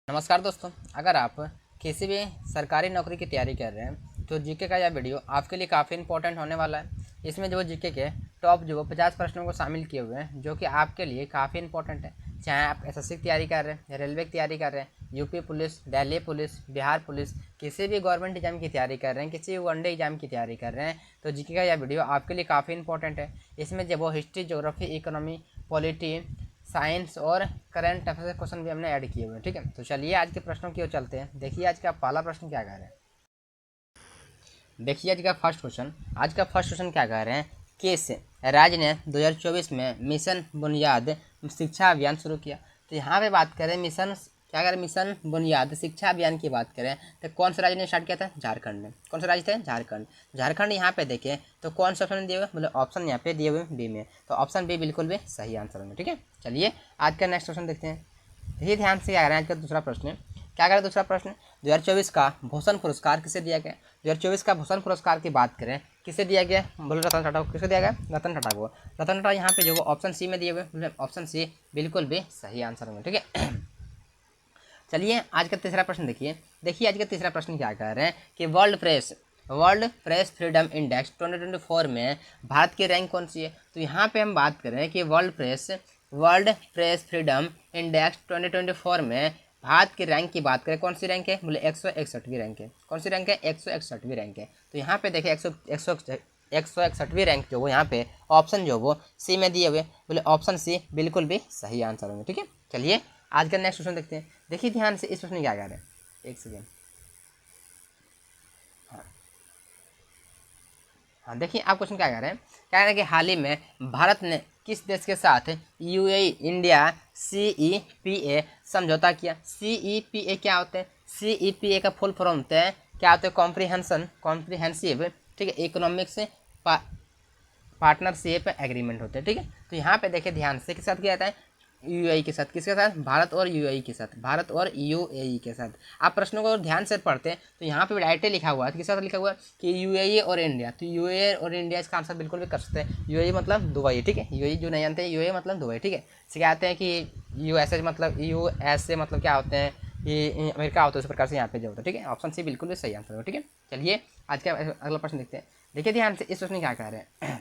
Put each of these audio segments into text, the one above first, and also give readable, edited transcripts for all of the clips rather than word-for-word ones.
नमस्कार दोस्तों, अगर आप किसी भी सरकारी नौकरी की तैयारी कर रहे हैं तो जीके का यह वीडियो आपके लिए काफ़ी इंपॉर्टेंट होने वाला है। इसमें जो जीके के टॉप 50 प्रश्नों को शामिल किए हुए हैं जो कि आपके लिए काफ़ी इंपॉर्टेंट है। चाहे आप एसएससी की तैयारी कर रहे हैं, रेलवे की तैयारी कर रहे हैं, UP police, Delhi police, Bihar police, किसी भी गवर्नमेंट एग्जाम की तैयारी कर रहे हैं, किसी भी वनडे एग्जाम की तैयारी कर रहे हैं, तो जीके का यह वीडियो आपके लिए काफ़ी इंपॉर्टेंट है। इसमें जब वो history, geography, economy, polity, science और करंट अफेयर क्वेश्चन भी हमने ऐड किए हुए हैं। ठीक है, तो चलिए आज के प्रश्नों की ओर चलते हैं। देखिए आज का पहला प्रश्न क्या कह रहे हैं। देखिए आज का फर्स्ट क्वेश्चन क्या कह रहे हैं। किस राज्य ने 2024 में मिशन बुनियाद शिक्षा अभियान शुरू किया। तो यहाँ पे बात करें मिशन, क्या करें, मिशन बुनियाद शिक्षा अभियान की बात करें तो कौन से राज्य ने स्टार्ट किया था। झारखंड ने। कौन से राज्य थे। झारखंड। झारखंड यहाँ पे देखें तो कौन से ऑप्शन दिए हुए, मतलब ऑप्शन यहाँ पे दिए हुए बी में, तो ऑप्शन बी बिल्कुल भी सही आंसर होंगे। ठीक है, चलिए आज का नेक्स्ट क्वेश्चन देखते हैं। देखिए ध्यान से क्या करें। आज का दूसरा प्रश्न क्या करें। दूसरा प्रश्न 2024 का भूषण पुरस्कार किसे दिया गया। 2024 का भूषण पुरस्कार की बात करें किसे दिया गया, बोलो रतन टाटा को। किसे दिया गया, रतन टाटा को। रतन टाटा यहाँ पे जो ऑप्शन सी में दिए हुए, मतलब ऑप्शन सी बिल्कुल भी सही आंसर होंगे। ठीक है, चलिए आज का तीसरा प्रश्न देखिए आज का तीसरा प्रश्न क्या कह रहे हैं कि वर्ल्ड प्रेस फ्रीडम इंडेक्स 2024 में भारत की रैंक कौन सी है। तो यहाँ पे हम बात करें कि वर्ल्ड प्रेस फ्रीडम इंडेक्स 2024 में भारत की रैंक की बात करें, कौन सी रैंक है, बोले 161वीं रैंक है। कौन सी रैंक है, 161वीं रैंक है। तो यहाँ पे देखिए 161वीं रैंक जो वो यहाँ पे ऑप्शन जो वो सी में दिए हुए, बोले ऑप्शन सी बिल्कुल भी सही आंसर होंगे। ठीक है, चलिए आज का नेक्स्ट क्वेश्चन देखते हैं। देखिए ध्यान से इस प्रश्न क्या कह रहे हैं, एक सेकेंड। हाँ देखिए आप क्वेश्चन क्या कह रहे हैं। कह रहे हैं कि हाल ही में भारत ने किस देश के साथ यूएई इंडिया CEPA समझौता किया। CEPA क्या होते हैं। CEPA का फुल फॉर्म होता है, क्या होता है, कॉम्प्रिहेंसिव, ठीक है, इकोनॉमिक्स पार्टनरशिप एग्रीमेंट होते हैं। ठीक है, तो यहाँ पे देखिए ध्यान से किस साथ किया जाता है, यूएई के साथ। किसके साथ, भारत और यूएई के साथ। भारत और यूएई के साथ। आप प्रश्नों को ध्यान से पढ़ते हैं तो यहाँ पे डायरेक्टली लिखा हुआ है, किसके साथ लिखा हुआ है कि यूएई और इंडिया। तो यूएई और इंडिया इसका आंसर बिल्कुल भी कर सकते हैं। यूएई मतलब दुबई। ठीक है, यूएई जो नहीं जानते हैं, यूएई मतलब दुबई। ठीक है, सिखाते हैं कि यूएसए मतलब यूएसए मतलब क्या होते हैं, ये अमेरिका होता है, उस प्रकार से यहाँ पे जो होता है। ठीक है, ऑप्शन सी बिल्कुल भी सही आंसर हो। ठीक है, चलिए आज का अगला प्रश्न देखते हैं। देखिए ध्यान से इस प्रश्न क्या कह रहे हैं।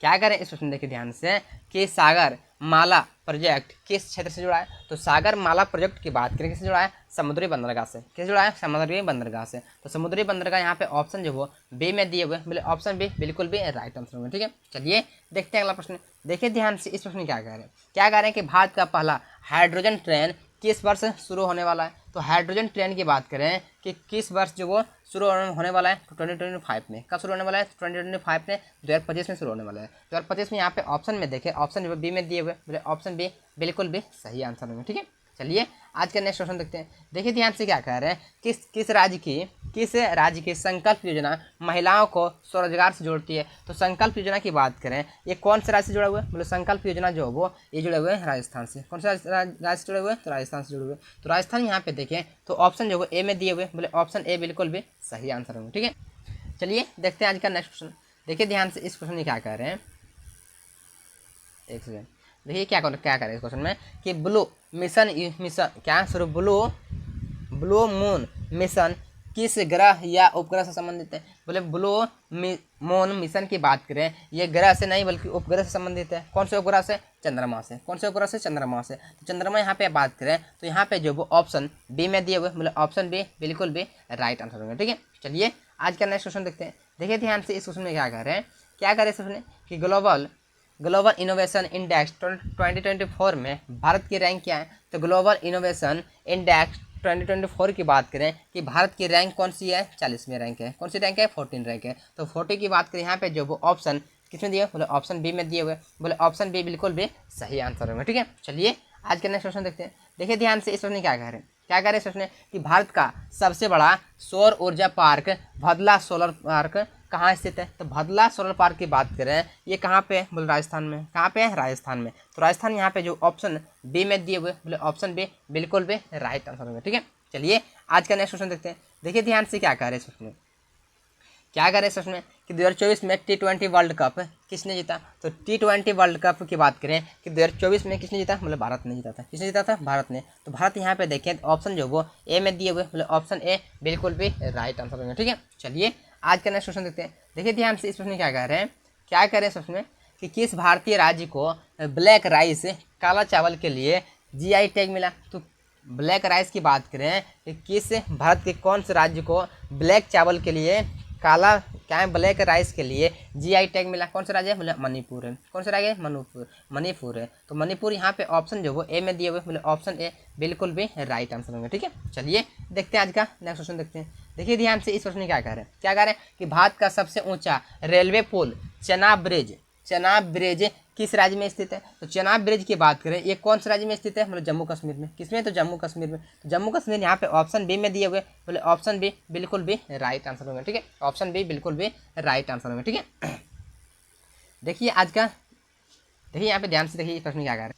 क्या करें इस प्रश्न, देखिए ध्यान से कि सागर माला प्रोजेक्ट किस क्षेत्र से जुड़ा है। तो सागर माला प्रोजेक्ट की बात करें किससे जुड़ा है, समुद्री बंदरगाह से। किससे जुड़ा है, समुद्री बंदरगाह से। तो समुद्री बंदरगाह यहाँ पे ऑप्शन जो वो बी में दिए हुए, बोले ऑप्शन बी बिल्कुल भी राइट आंसर होगा। ठीक है, चलिए देखते हैं अगला प्रश्न। देखिए ध्यान से इस प्रश्न क्या कह रहे हैं। क्या कह रहे हैं कि भारत का पहला हाइड्रोजन ट्रेन किस वर्ष शुरू होने वाला है। तो हाइड्रोजन ट्रेन की बात करें कि किस वर्ष जो वो शुरू होने वाला है, तो 2025 में। कब शुरू होने वाला है, 2025 में, 2025 में शुरू होने वाला है। 2025 में यहाँ पे ऑप्शन में देखें, ऑप्शन बी में दिए हुए, बोले ऑप्शन बी बिल्कुल भी सही आंसर होंगे। ठीक है, चलिए आज का नेक्स्ट क्वेश्चन देखते हैं। देखिए ध्यान से क्या कह रहे हैं, किस राज्य की संकल्प योजना महिलाओं को स्वरोजगार से जोड़ती है। तो संकल्प योजना की बात करें, ये कौन से राज्य से जुड़ा हुआ है, बोले संकल्प योजना जो वो ये जुड़े हुए हैं राजस्थान से। कौन से राज्य से जुड़े हुए हैं, तो राजस्थान से जुड़े हुए। तो राजस्थान यहाँ पे देखें तो ऑप्शन जो वो ए में दिए हुए, बोले ऑप्शन ए बिल्कुल भी सही आंसर होंगे। ठीक है, चलिए देखते हैं आज का नेक्स्ट क्वेश्चन। देखिए ध्यान से इस क्वेश्चन में क्या कह रहे हैं, एक सेकेंड। देखिए क्या कह रहे हैं इस क्वेश्चन में कि ब्लू मून मिशन किस ग्रह या उपग्रह से संबंधित है। बोले ब्लू मून मिशन की बात करें, ये ग्रह से नहीं बल्कि उपग्रह से संबंधित है। कौन से उपग्रह से, चंद्रमा से। कौन से उपग्रह से, चंद्रमा से। तो चंद्रमा यहाँ पे बात करें तो यहाँ पे जो वो ऑप्शन बी में दिए हुए, बोले ऑप्शन बी बिल्कुल भी राइट आंसर होंगे। ठीक है, चलिए आज का नेक्स्ट क्वेश्चन देखते हैं। देखिए ध्यान से इस क्वेश्चन में क्या कह रहे हैं। क्या कह रहे हैं इसमें कि ग्लोबल इनोवेशन इंडेक्स 2024 में भारत की रैंक क्या है। तो ग्लोबल इनोवेशन इंडेक्स 2024 की बात करें कि भारत की रैंक कौन सी है, 40वीं रैंक है। कौन सी रैंक है, 14 रैंक है। तो 40 की बात करें यहाँ पे जो वो ऑप्शन किसमें दिए, बोले ऑप्शन बी में दिए हुए, बोले ऑप्शन बी बिल्कुल भी सही आंसर होंगे। ठीक है, चलिए आज के नेक्स्ट क्वेश्चन देखते हैं। देखिए ध्यान से इस क्वेश्चन क्या कह रहे हैं। क्या कह रहे हैं इस क्वेश्चन कि भारत का सबसे बड़ा सौर ऊर्जा पार्क भदला सोलर पार्क कहाँ स्थित है। तो भदला सोलर पार्क की बात करें ये कहाँ पे है, बोले राजस्थान में। कहाँ पे है, राजस्थान में। तो राजस्थान यहाँ पे जो ऑप्शन बी में दिए हुए, बोले ऑप्शन बी बिल्कुल भी राइट आंसर होगा। ठीक है, चलिए आज का नेक्स्ट क्वेश्चन देखते हैं। देखिए ध्यान से क्या कह रहे हैं इस क्वेश्चन में। क्या कह रहे हैं इस क्वेश्चन में कि 2024 में T20 वर्ल्ड कप किसने जीता, तो T20 वर्ल्ड कप की बात करें कि 2024 में किसने जीता, मतलब भारत ने जीता था। किसने जीता था, भारत ने। तो भारत यहाँ पे देखें ऑप्शन जो वो ए में दिए हुए, मतलब ऑप्शन ए बिल्कुल भी राइट आंसर होगा। ठीक है, चलिए आज का नेक्स्ट क्वेश्चन देखते हैं। देखिए ध्यान से, इस प्रश्न क्या कह रहे हैं, क्या कह रहे हैं प्रश्न में कि किस भारतीय राज्य को ब्लैक राइस काला चावल के लिए GI टैग मिला। तो ब्लैक राइस की बात करें कि किस भारत के कौन से राज्य को ब्लैक चावल के लिए काला क्या है, ब्लैक राइस के लिए GI टैग मिला। कौन सा राज्य है, मतलब मणिपुर है। कौन सा राज्य है, मणिपुर है। तो मणिपुर यहाँ पे ऑप्शन जो वो ए में दिए हुए, मतलब ऑप्शन ए बिल्कुल भी राइट आंसर होंगे। ठीक है, चलिए देखते हैं आज का नेक्स्ट क्वेश्चन देखते हैं। देखिए ध्यान से, इस प्रश्न क्या कह रहे हैं, क्या कह रहे हैं कि भारत का सबसे ऊंचा रेलवे पुल चनाब ब्रिज किस राज्य में स्थित है। तो चनाब ब्रिज की बात करें, ये कौन से राज्य में स्थित है, मतलब जम्मू कश्मीर में। किसमें, तो जम्मू कश्मीर में। तो जम्मू कश्मीर यहाँ पे ऑप्शन बी में दिए हुए, बोले ऑप्शन बी बिल्कुल भी राइट आंसर होंगे। ठीक है, ऑप्शन बी बिल्कुल भी राइट आंसर होंगे। ठीक है, देखिए आज का, देखिए यहाँ पे ध्यान से देखिए प्रश्न क्या कह रहे हैं,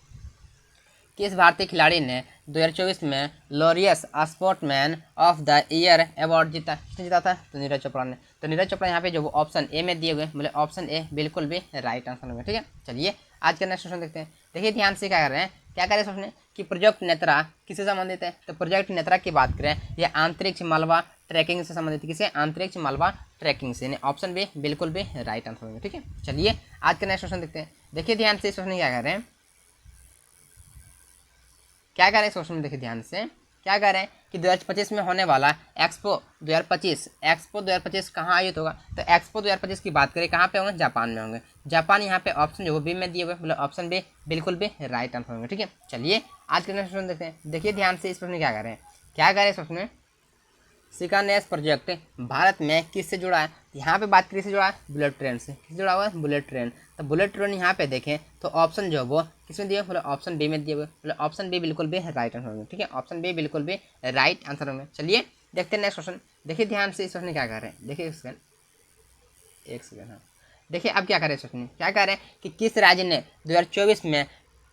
किस भारतीय खिलाड़ी ने 2024 में Laureus sportsman of the year award जीता। किसने जीता था, तो नीरज चोपड़ा ने। तो नीरज चोपड़ा यहाँ पे जो वो ऑप्शन ए में दिए हुए, मतलब ऑप्शन ए बिल्कुल भी राइट आंसर होगा। ठीक है, चलिए आज का नेक्स्ट क्वेश्चन देखते हैं। देखिए ध्यान से क्या कर रहे हैं, क्या कर रहे हैं सोचने कि प्रोजेक्ट नेत्रा किससे संबंधित है। तो प्रोजेक्ट नेत्रा की बात करें, यह अंतरिक्ष मलबा ट्रैकिंग से संबंधित, किसे, अंतरिक्ष मलबा ट्रैकिंग से। ऑप्शन बी बिल्कुल भी राइट आंसर होगा। ठीक है, चलिए आज का नेक्स्ट क्वेश्चन देखते हैं। देखिए ध्यान से, इस क्वेश्चन क्या कर रहे हैं, क्या कह रहे हैं इस क्वेश्चन में, देखिए ध्यान से क्या कह रहे हैं कि 2025 में होने वाला एक्सपो 2025 कहाँ आयोजित होगा। तो एक्सपो 2025 की बात करें कहाँ पे होंगे, जापान में होंगे। जापान यहाँ पे ऑप्शन जो वो बी में दिए हुए, मतलब ऑप्शन बी बिल्कुल भी राइट आंसर होंगे। ठीक है, चलिए आज के नेक्स्ट क्वेश्चन देखते हैं। देखिए ध्यान से, इस प्रश्न में क्या कह रहे हैं, क्या कह रहे हैं इस प्रश्न में, सिकानेस प्रोजेक्ट भारत में किससे जुड़ा है। यहाँ पे बात करें किससे जुड़ा है, बुलेट ट्रेन से। किससे जुड़ा हुआ है, बुलेट ट्रेन। तो बुलेट ट्रेन यहाँ पे देखें तो ऑप्शन जो वो किसमें दिए, मतलब ऑप्शन बी में दिए हुए, मतलब ऑप्शन बी बिल्कुल भी राइट आंसर होंगे। ठीक है, ऑप्शन बी बिल्कुल भी राइट आंसर होंगे। चलिए देखते हैं नेक्स्ट क्वेश्चन। देखिए ध्यान से, इस क्वेश्चन क्या कर रहे हैं, देखिए एक सेकेंड हाँ। देखिए अब क्या कर रहे हैं क्वेश्चन, क्या कह रहे हैं कि किस राज्य ने 2024 में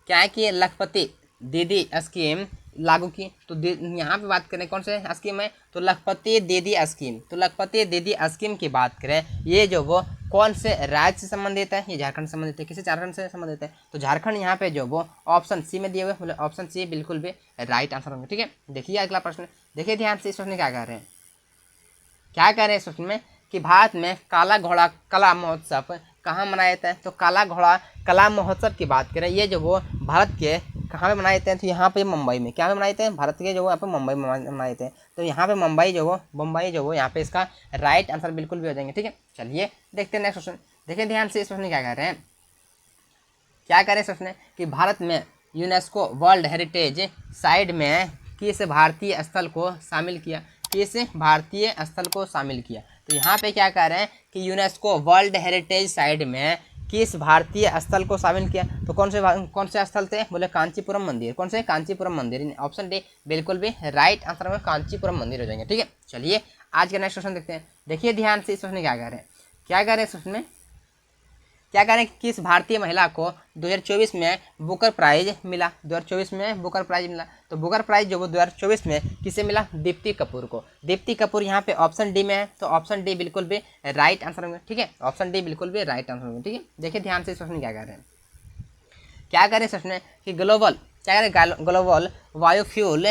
क्या की लखपति दीदी स्कीम लागू की। तो यहाँ पे बात करें कौन से स्कीम है, तो लखपति दीदी स्कीम। तो लखपति दीदी स्कीम की बात करें, ये जो वो कौन से राज्य से संबंधित है, ये झारखंड से संबंधित है। किसी झारखंड से संबंधित है, तो झारखंड यहाँ पे जो वो ऑप्शन सी में दिए हुए, मतलब ऑप्शन सी बिल्कुल भी राइट आंसर होंगे। ठीक है, देखिए अगला प्रश्न, देखिए ध्यान से, इस प्रश्न क्या कह रहे हैं, क्या कह रहे हैं इस प्रश्न में कि भारत में काला घोड़ा कला महोत्सव कहाँ मनाया जाता है। तो काला घोड़ा कला महोत्सव की बात करें, ये जो वो भारत के कहाँ पे मनाए जाते हैं, तो यहाँ पे मुंबई में। क्या पे मनाए जाते हैं, भारत के जो यहाँ पे मुंबई में मनाए जाते हैं। तो यहाँ पे मुंबई जो वो यहाँ पे इसका राइट आंसर बिल्कुल भी हो जाएंगे। ठीक है, चलिए देखते हैं नेक्स्ट क्वेश्चन। देखिए ध्यान से, इस प्रश्न क्या कह रहे हैं, क्या कह रहे हैं प्रश्न कि भारत में यूनेस्को वर्ल्ड हेरिटेज साइट में किस भारतीय स्थल को शामिल किया। किस भारतीय स्थल को शामिल किया। तो यहाँ पे क्या कह रहे हैं कि यूनेस्को वर्ल्ड हेरिटेज साइट में किस भारतीय स्थल को शामिल किया। तो कौन से स्थल थे, बोले कांचीपुरम मंदिर। कौन से, कांचीपुरम मंदिर। ऑप्शन डी बिल्कुल भी राइट आंसर में कांचीपुरम मंदिर हो जाएंगे। ठीक है, चलिए आज का नेक्स्ट क्वेश्चन देखते हैं। देखिए ध्यान से, इस क्वेश्चन क्या कह रहे हैं, क्या कह रहे हैं इस क्वेश्चन में, क्या कह रहे हैं कि किस भारतीय महिला को 2024 में बुकर प्राइज मिला। 2024 में बुकर प्राइज मिला। तो बुकर प्राइज जो वो 2024 में किसे मिला, दीप्ति कपूर को। दीप्ति कपूर यहाँ पे ऑप्शन डी में है, तो ऑप्शन डी बिल्कुल भी राइट आंसर होंगे। ठीक है, ऑप्शन डी बिल्कुल भी राइट आंसर होंगे। ठीक है, देखिए ध्यान से, इस प्रश्न क्या कह रहे हैं, क्या कह रहे हैं प्रश्न कि ग्लोबल, क्या कह रहे हैं, ग्लोबल बायोफ्यूल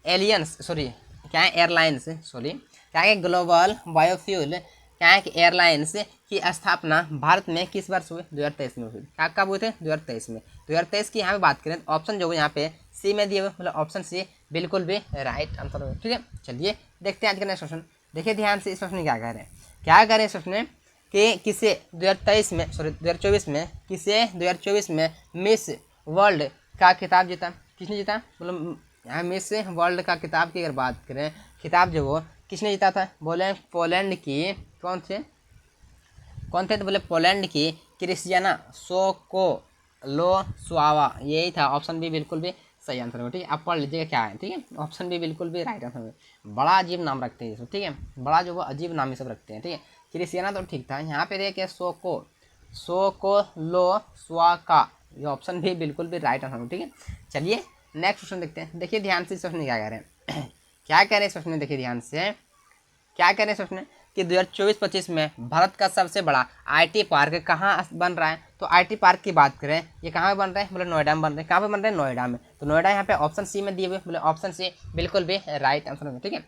एलियंस सॉरी क्या है एयरलाइंस सॉरी क्या है ग्लोबल बायोफ्यूल क्या है कि एयरलाइंस की स्थापना भारत में किस वर्ष हुई, 2023 में हुई। क्या कब हुए थे, 2023 में। 2023 की यहाँ पे बात करें तो ऑप्शन जो है यहाँ पे सी में दिए हुए, मतलब ऑप्शन सी बिल्कुल भी राइट आंसर होगा। ठीक है, चलिए देखते हैं आज का नेक्स्ट क्वेश्चन। देखिए ध्यान से, इस क्वेश्चन क्या कह रहे हैं, क्या कह रहे हैं इस क्वेश्चन कि किसे 2024 में किसे 2024 में मिस वर्ल्ड का खिताब जीता। किसने जीता, मतलब यहाँ मिस वर्ल्ड का खिताब की अगर बात करें, खिताब जो वो किसने जीता था, बोले पोलैंड की कौन थे तो बोले पोलैंड की क्रिस्टियाना सोकोलोस्वावा, यही था। ऑप्शन बी बिल्कुल भी सही आंसर होगा। ठीक है, आप पढ़ लीजिएगा क्या है। ठीक है, ऑप्शन बी बिल्कुल भी राइट आंसर होगा। बड़ा अजीब नाम रखते हैं सब। ठीक है, बड़ा जो वो अजीब नाम ये सब रखते हैं। ठीक है, क्रिस्टियाना तो ठीक था, यहाँ पे देखिए सोकोलोस्वाका, ये ऑप्शन भी बिल्कुल भी राइट आंसर होगा। ठीक है, चलिए नेक्स्ट क्वेश्चन देखते हैं। देखिए ध्यान से, इस क्वेश्चन क्या कह रहे हैं क्या कह रहे हैं इस क्वेश्चन में, देखिए ध्यान से क्या कह रहे हैं इस क्वेश्चन कि 2024-25 में भारत का सबसे बड़ा IT पार्क कहाँ बन रहा है। तो IT पार्क की बात करें, ये कहाँ बन रहा है, बोले नोएडा में बन रहे हैं। कहाँ पे बन रहे हैं, नोएडा में। तो नोएडा यहाँ पे ऑप्शन सी में दिए हुए, बोले ऑप्शन सी बिल्कुल भी राइट आंसर होगा। ठीक है,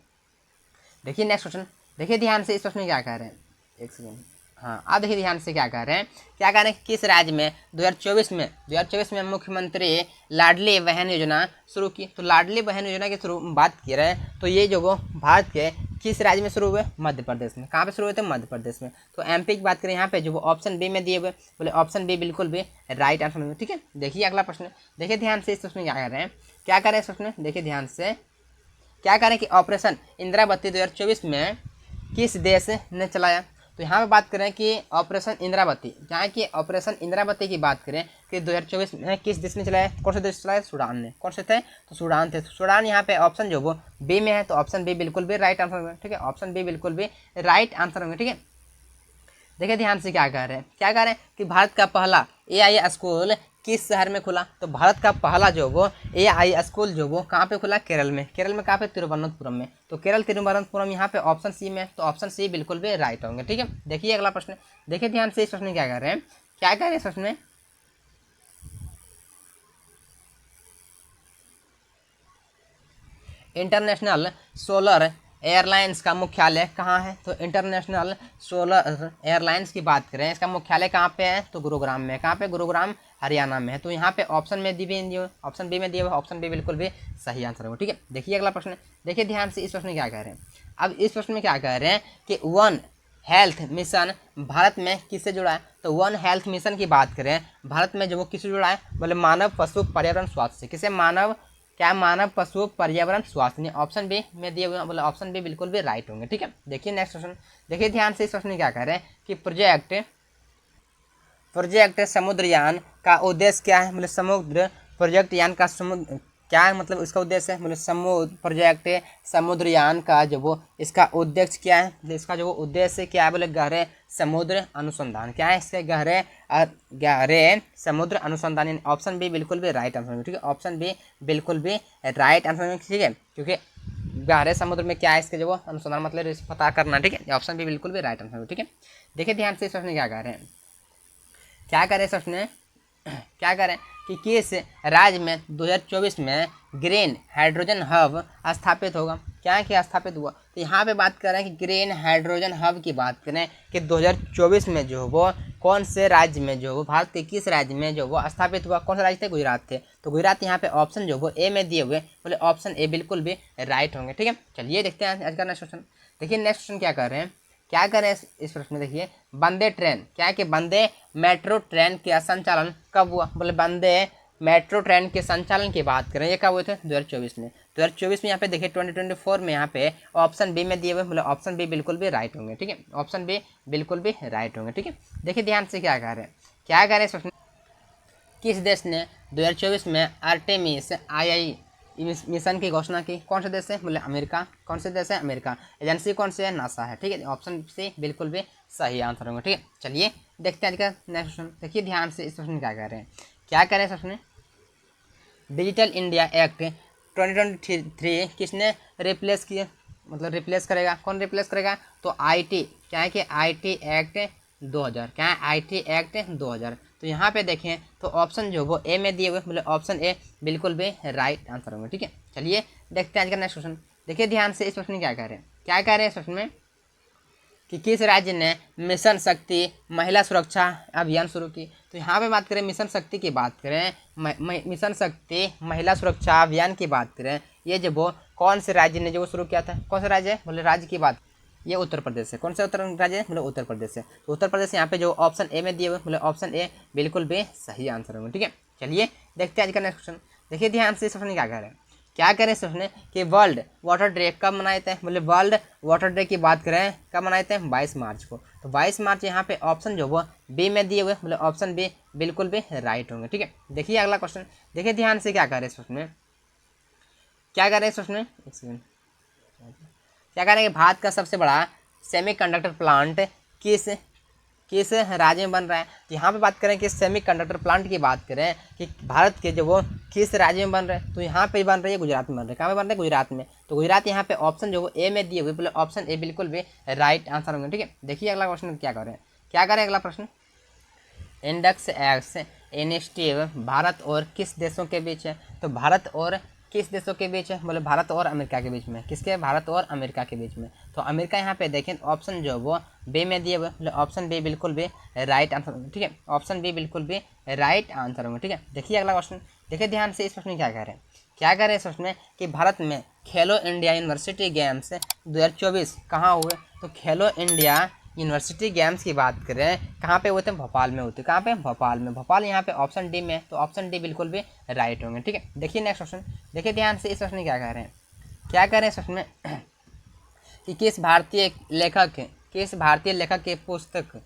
देखिए नेक्स्ट क्वेश्चन, देखिए ध्यान से, इस प्रश्न में क्या कह रहे हैं, एक सेकेंड, हाँ आप देखिए ध्यान से क्या कह रहे हैं, क्या कह रहे हैं, किस राज्य में 2024 में मुख्यमंत्री लाडली बहन योजना शुरू की। तो लाडली बहन योजना की शुरू बात की रहे हैं, तो ये जो वो भारत के किस राज्य में शुरू हुए, मध्य प्रदेश में। कहाँ पे शुरू हुए थे, मध्य प्रदेश में। तो MP की बात करें यहाँ पे जो वो ऑप्शन बी में दिए हुए, बोले ऑप्शन बी बिल्कुल भी राइट आंसर होंगे। ठीक है, देखिए अगला प्रश्न, देखिए ध्यान से, इस प्रश्न में क्या कर रहे हैं, क्या कर रहे हैं इस प्रश्न में, देखिए ध्यान से, क्या करें कि ऑपरेशन इंदिरावती 2024 में किस देश ने चलाया। तो यहाँ पे बात करें कि ऑपरेशन इंदिरावती, यहाँ की ऑपरेशन इंदिरावती की बात करें कि 2024 में किस देश ने चलाया, कौन से देश चलाया, सूडान ने। कौन से थे, तो सूडान थे। सूडान यहाँ पे ऑप्शन जो वो बी में है, तो ऑप्शन बी बिल्कुल भी राइट आंसर होंगे। ठीक है, ऑप्शन बी बिल्कुल भी राइट आंसर होंगे। ठीक है, देखिए ध्यान से क्या कह रहे हैं, क्या कह रहे हैं कि भारत का पहला AI स्कूल किस शहर में खुला। तो भारत का पहला जो वो AI स्कूल जो वो कहाँ पे खुला, केरल में। केरल में कहाँ पे, तिरुवनंतपुरम में। तो केरल तिरुवनंतपुरम यहाँ पे ऑप्शन सी में, तो ऑप्शन सी बिल्कुल भी राइट होंगे। ठीक है, देखिए अगला प्रश्न, देखिए ध्यान से, इस प्रश्न में क्या कह रहे हैं, क्या कह रहे हैं इस प्रश्न में, इंटरनेशनल सोलर एयरलाइंस का मुख्यालय कहाँ है। तो इंटरनेशनल सोलर एयरलाइंस की बात करें, इसका मुख्यालय कहाँ पे है, तो गुरुग्राम में। कहाँ पे, गुरुग्राम हरियाणा में है। तो यहाँ पे ऑप्शन में दिए, ऑप्शन बी में दिए हुए, ऑप्शन बी बिल्कुल भी सही आंसर होगा। ठीक है, देखिए अगला प्रश्न, देखिए ध्यान से, इस प्रश्न में क्या कह रहे हैं, अब इस प्रश्न में क्या कह रहे हैं कि वन हेल्थ मिशन भारत में किससे जुड़ा है। तो वन हेल्थ मिशन की बात करें, भारत में जो वो किससे जुड़ा है, बोले मानव पशु पर्यावरण स्वास्थ्य से। किसे, मानव, क्या, मानव पशु पर्यावरण स्वास्थ्य। ऑप्शन बी में दिए हुए, बोले ऑप्शन बी बिल्कुल भी राइट होंगे। ठीक है, देखिए नेक्स्ट क्वेश्चन, देखिए ध्यान से, इस क्वेश्चन में क्या कह रहे हैं कि प्रोजेक्ट समुद्रयान का उद्देश्य क्या है। मतलब समुद्र प्रोजेक्ट यान का समुद्र क्या है, मतलब इसका उद्देश्य है, मतलब समुद्र प्रोजेक्ट समुद्रयान का जो वो इसका उद्देश्य क्या है, मतलब इसका जो उद्देश्य क्या है, बोले गहरे समुद्र अनुसंधान। क्या है इसके, गहरे समुद्र अनुसंधान। ऑप्शन बी बिल्कुल भी राइट आंसर होगा। ठीक है, ऑप्शन बी बिल्कुल भी राइट आंसर होगा। ठीक है, क्योंकि गहरे समुद्र में क्या है, इसके जो वो अनुसंधान मतलब पता करना। ठीक है, ऑप्शन बी बिल्कुल भी राइट आंसर होगा। ठीक है, देखिए ध्यान से, इस प्रश्न क्या कह रहे हैं, क्या करें सर ने, क्या करें कि किस राज्य में 2024 में ग्रीन हाइड्रोजन हब स्थापित होगा। क्या क्या स्थापित हुआ, तो यहाँ पे बात कर रहे हैं कि ग्रीन हाइड्रोजन हब की बात करें कि 2024 में जो वो कौन से राज्य में जो वो भारत के किस राज्य में जो वो स्थापित हुआ। कौन सा राज्य थे, गुजरात थे। तो गुजरात यहाँ पे ऑप्शन जो वो ए में दिए हुए, बोले ऑप्शन ए बिल्कुल भी राइट होंगे। ठीक है, चलिए देखते हैं आज का नेक्स्ट क्वेश्चन। देखिए नेक्स्ट क्वेश्चन क्या कर रहे हैं, क्या करें इस प्रश्न में, देखिए वंदे ट्रेन, क्या है कि वंदे मेट्रो ट्रेन का संचालन कब हुआ। बोले वंदे मेट्रो ट्रेन के संचालन की बात करें, ये कब हुए थे, 2024 में। 2024 में यहाँ पे देखिए 2024 में यहाँ पे ऑप्शन बी में दिए हुए, बोले ऑप्शन बी बिल्कुल भी राइट होंगे। ठीक है, ऑप्शन बी बिल्कुल भी राइट होंगे। ठीक है, देखिए ध्यान से क्या कह रहे हैं, क्या कह रहे हैं इस प्रश्न, किस देश ने 2024 में आर्टेमिस II मिशन की घोषणा की। कौन से देश है, बोले अमेरिका। कौन से देश है, अमेरिका। एजेंसी कौन सी है, नासा है। ठीक है, ऑप्शन सी बिल्कुल भी सही आंसर होंगे। ठीक है, चलिए देखते हैं आज का नेक्स्ट क्वेश्चन। देखिए ध्यान से, इस क्वेश्चन क्या कह रहे हैं, क्या कह रहे हैं इस क्वेश्चन, डिजिटल इंडिया एक्ट 2023 किसने रिप्लेस किया, मतलब रिप्लेस करेगा, कौन रिप्लेस करेगा, तो IT, क्या है कि IT एक्ट 2000, क्या है IT एक्ट 2000। तो यहाँ पे देखें तो ऑप्शन जो वो ए में दिए हुए, मतलब ऑप्शन ए बिल्कुल भी राइट आंसर होंगे। ठीक है, चलिए देखते हैं आज का नेक्स्ट क्वेश्चन। देखिए ध्यान से, इस क्वेश्चन में क्या कह रहे हैं, क्या कह रहे हैं इस क्वेश्चन में कि किस राज्य ने मिशन शक्ति महिला सुरक्षा अभियान शुरू की। तो यहाँ पे बात करें मिशन शक्ति की बात करें, मिशन शक्ति महिला सुरक्षा अभियान की बात करें, ये जो वो कौन से राज्य ने जो वो शुरू किया था, कौन सा राज्य है, बोले राज्य की बात, ये उत्तर प्रदेश है। कौन सा उत्तर राज्य है, बोले उत्तर प्रदेश है। तो उत्तर प्रदेश यहाँ पे जो ऑप्शन ए में दिए हुए, बोले ऑप्शन ए बिल्कुल भी सही आंसर होंगे। ठीक है, चलिए देखते हैं आज का नेक्स्ट क्वेश्चन। देखिए ध्यान से, इस क्वेश्चन क्या कह रहे हैं, क्या करें सोचने कि वर्ल्ड वाटर डे कब मनाए थे। बोले वर्ल्ड वाटर डे की बात करें कब मनाए थे, 22 मार्च को। तो 22 मार्च यहाँ पे ऑप्शन जो वो बी में दिए हुए, बोले ऑप्शन बी बिल्कुल भी राइट होंगे। ठीक है, देखिए अगला क्वेश्चन, देखिए ध्यान से क्या कर रहे हैं सोचने, क्या कर रहे हैं सोचने, एक सेकेंड, क्या कह रहे हैं कि भारत का सबसे बड़ा सेमीकंडक्टर प्लांट किस किस राज्य में बन रहा है। तो यहाँ पे बात करें कि सेमीकंडक्टर प्लांट की बात करें कि भारत के जो वो किस राज्य में बन रहे हैं, तो यहाँ पे बन रही है गुजरात में बन रहे हैं। कहाँ पे बन रहे हैं? गुजरात में। तो गुजरात यहाँ पे ऑप्शन जो वो ए में दिए हुए, बोले ऑप्शन ए बिल्कुल भी राइट आंसर होंगे। ठीक है, देखिए अगला क्वेश्चन क्या करें, क्या करें अगला प्रश्न। इंडेक्स एक्स इनिशिएटिव भारत और किस देशों के बीच है। तो भारत और किस देशों के बीच है, बोले भारत और अमेरिका के बीच में। किसके? भारत और अमेरिका के बीच में। तो अमेरिका यहाँ पे देखें ऑप्शन जो वो बी में दिए हुए, बोले ऑप्शन बी बिल्कुल भी राइट आंसर होंगे। ठीक है, ऑप्शन बी बिल्कुल भी राइट आंसर होंगे। ठीक है, देखिए अगला क्वेश्चन, देखिए ध्यान से इस प्रश्न में क्या कह रहे हैं, क्या कह रहे हैं इस प्रश्न में कि भारत में खेलो इंडिया यूनिवर्सिटी गेम्स 2024 कहाँ हुए। तो खेलो इंडिया यूनिवर्सिटी गेम्स की बात करें कहाँ पे होते हैं? भोपाल में होते हैं। कहाँ पे? भोपाल में। भोपाल यहाँ पे ऑप्शन डी में, तो ऑप्शन डी बिल्कुल भी राइट होंगे। ठीक है, देखिए नेक्स्ट क्वेश्चन, देखिए ध्यान से इस क्वेश्चन में क्या कह रहे हैं, क्या कह रहे हैं इस क्वेश्चन में कि किस भारतीय लेखक की पुस्तक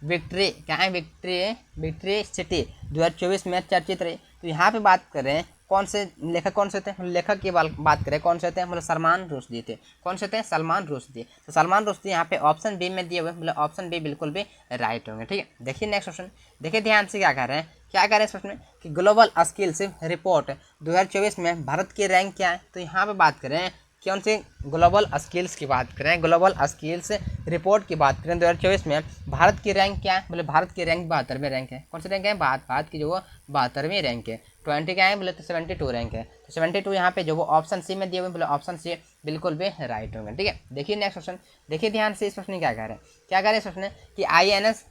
विक्ट्री, क्या है विक्ट्री सिटी 2024 में चर्चित रही। तो यहाँ पे बात करें कौन से लेखक, कौन से थे लेखक की बात करें कौन से थे, मतलब सलमान रुश्दी थे। कौन से थे? सलमान रुश्दी। तो सलमान रुश्दी यहाँ पे ऑप्शन बी में दिए हुए, मतलब ऑप्शन बी बिल्कुल भी राइट होंगे। ठीक है, देखिए नेक्स्ट क्वेश्चन, देखिए ध्यान से क्या कह रहे हैं, क्या कह रहे हैं इस क्वेश्चन में कि ग्लोबल स्किल्स रिपोर्ट 2024 में भारत की रैंक क्या है। तो यहाँ पे बात करें कौन से ग्लोबल स्किल्स की बात करें, ग्लोबल स्किल्स रिपोर्ट की बात करें 2024 में भारत की रैंक क्या है, बोले भारत की रैंक 72वें रैंक है। कौन सी रैंक है? भारत की जो वो 72वीं रैंक है। 20 क्या है, बोले तो 72 रैंक है। तो 72 यहाँ पे जो वो ऑप्शन सी में दिए हुए, बोले ऑप्शन सी बिल्कुल भी राइट होंगे। ठीक है, देखिए नेक्स्ट क्वेश्चन, देखिए ध्यान से इस प्रश्न में क्या कह रहे हैं, क्या कह रहे हैं इस प्रश्न कि INS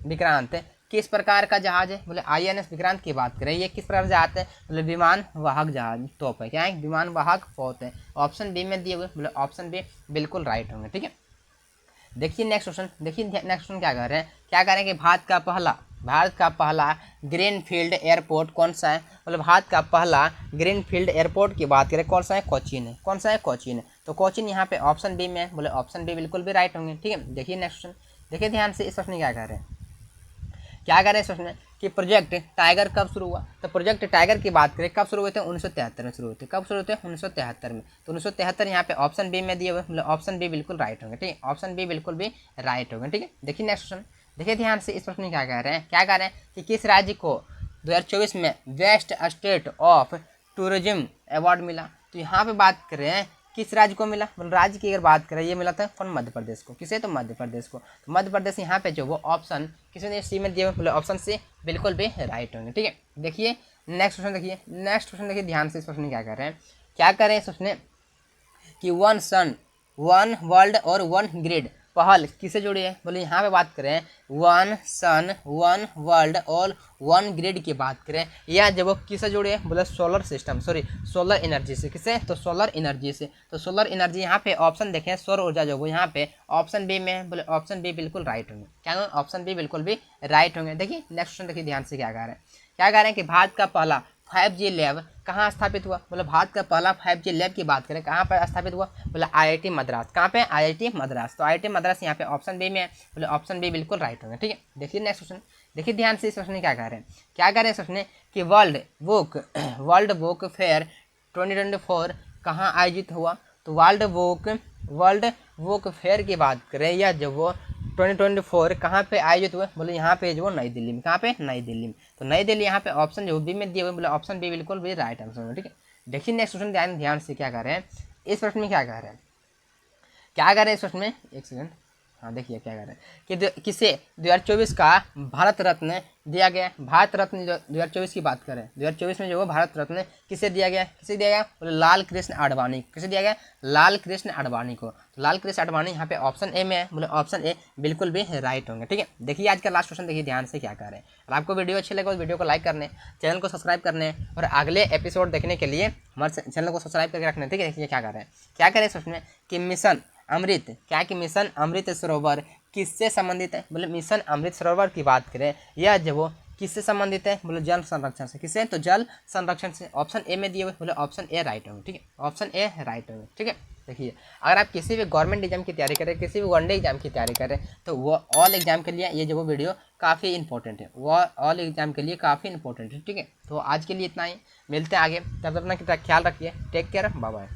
विक्रांत किस प्रकार का जहाज है। बोले INS विक्रांत की बात करें, ये किस प्रकार से जहाज है, बोले विमान वाहक जहाज तोप है। क्या है? विमान वाहक पोत है। ऑप्शन बी में दिए हुए, बोले ऑप्शन बी बिल्कुल राइट होंगे। ठीक है, देखिए नेक्स्ट क्वेश्चन, देखिए नेक्स्ट क्वेश्चन क्या कर रहे हैं, क्या कह रहे हैं कि भारत का पहला ग्रीनफील्ड एयरपोर्ट कौन सा है। मतलब भारत का पहला ग्रीनफील्ड एयरपोर्ट की बात करें कौन सा है? कोचीन है। कौन सा है? कोचीन है। तो कोचीन यहाँ पे ऑप्शन बी में, बोले ऑप्शन बी बिल्कुल भी राइट होंगे। ठीक है, देखिए नेक्स्ट क्वेश्चन, देखिए ध्यान से इस प्रश्न में क्या कह रहे हैं, क्या कह रहे हैं इस प्रश्न में कि प्रोजेक्ट टाइगर कब शुरू हुआ। तो प्रोजेक्ट टाइगर की बात करें कब शुरू हुए थे? 1973 में शुरू हुए थे। कब शुरू हुए थे? 1973 में। तो 1973 यहाँ पे ऑप्शन बी में दिए हुए, मतलब ऑप्शन बी बिल्कुल राइट होंगे। ठीक है, ऑप्शन बी बिल्कुल भी राइट होंगे। ठीक है, देखिए नेक्स्ट क्वेश्चन, देखिए ध्यान से इस प्रश्न में क्या कह रहे हैं, क्या कह रहे हैं कि किस राज्य को 2024 में best state of tourism award मिला। तो यहाँ पे बात करें किस राज्य को मिला, मतलब राज्य की अगर बात करें ये मिला था कौन? मध्य प्रदेश को। किसे? तो मध्य प्रदेश को। तो मध्य प्रदेश यहाँ पे जो वो ऑप्शन किसी ने सी में दिए हुए, ऑप्शन सी बिल्कुल भी राइट होंगे। ठीक है, देखिए नेक्स्ट क्वेश्चन, देखिए नेक्स्ट क्वेश्चन, देखिए ध्यान से इस क्वेश्चन क्या कर रहे हैं, क्या कर रहे हैं सोचने कि वन सन वन वर्ल्ड और वन ग्रिड पहल किसे जुड़ी है। बोले यहाँ पे बात करें वन सन वन वर्ल्ड और वन ग्रिड की बात करें, या जब वो किसे जुड़े है, बोले solar system, sorry solar energy से। किसे? तो सोलर एनर्जी से। तो सोलर एनर्जी यहाँ पे ऑप्शन देखें सौर ऊर्जा जो वो यहाँ पे ऑप्शन बी में, बोले ऑप्शन बी बिल्कुल राइट होंगे। क्या ऑप्शन बी बिल्कुल भी राइट होंगे। देखिए नेक्स्ट क्वेश्चन, देखिए ध्यान से क्या कह रहे हैं, क्या कह रहे हैं कि भारत का पहला 5G लैब कहाँ स्थापित हुआ। बोले भारत का पहला 5G लैब की बात करें कहाँ पर स्थापित हुआ, बोले IIT मद्रास। कहाँ पे? IIT मद्रास। तो IIT मद्रास यहाँ पे ऑप्शन बी में है, बोले ऑप्शन बी बिल्कुल राइट होंगे। ठीक है, देखिए नेक्स्ट क्वेश्चन, देखिए ध्यान से इस क्वेश्चन क्या कह रहे हैं, क्या कह रहे हैं सोचने कि वर्ल्ड बुक फेयर 2024 कहाँ आयोजित हुआ। तो वर्ल्ड बुक फेयर की बात करें या जो वो 2024 कहाँ पे आयोजित हुए, बोले यहाँ पे जो नई दिल्ली में। कहाँ पे? नई दिल्ली में। तो नई दिल्ली यहाँ पे ऑप्शन जो बी में दिए हुए, बोले ऑप्शन बी बिल्कुल भी राइट आंसर है। ठीक है, देखिए नेक्स्ट क्वेश्चन ध्यान से क्या कर रहे हैं, इस प्रश्न में क्या कह रहे हैं, क्या कर रहे हैं इस प्रश्न में, एक सेकंड, हाँ देखिए क्या कह रहे हैं कि किसे 2024 का भारत रत्न दिया गया। भारत रत्न जो 2024 की बात करें, 2024 में जो भारत रत्न किसे दिया गया, किसे दिया गया, बोले लाल कृष्ण आडवाणी। किसे दिया गया? लाल कृष्ण आडवाणी को। तो लाल कृष्ण आडवाणी यहाँ पे ऑप्शन ए में है, बोले ऑप्शन ए बिल्कुल भी राइट होंगे। ठीक है, देखिए आज का लास्ट क्वेश्चन, देखिए ध्यान से क्या कह रहे हैं। अगर आपको वीडियो अच्छी लगे तो वीडियो को लाइक करने, चैनल को सब्सक्राइब करने और अगले एपिसोड देखने के लिए हमारे चैनल को सब्सक्राइब करके रखना। ठीक है, देखिए क्या कर रहे हैं, क्या करें सोचने कि मिशन अमृत, क्या कि मिशन अमृत सरोवर किससे संबंधित है। बोले मिशन अमृत सरोवर की बात करें या जब वो किससे संबंधित है, बोले जल संरक्षण से। किससे? तो जल संरक्षण से। ऑप्शन ए में दिए हुए, बोले ऑप्शन ए राइट होंगे। ठीक है, ऑप्शन ए राइट होंगे। ठीक है, देखिए अगर आप किसी भी गवर्नमेंट एग्जाम की तैयारी करें, किसी भी वनडे एग्जाम की तैयारी करें, तो वो ऑल एग्जाम के लिए ये जो वो वीडियो काफ़ी इंपॉर्टेंट है, वो ऑल एग्जाम के लिए काफ़ी इंपॉर्टेंट है। ठीक है, तो आज के लिए इतना ही, मिलते हैं आगे, तब तक अपना ख्याल रखिए, टेक केयर, बाय बाय।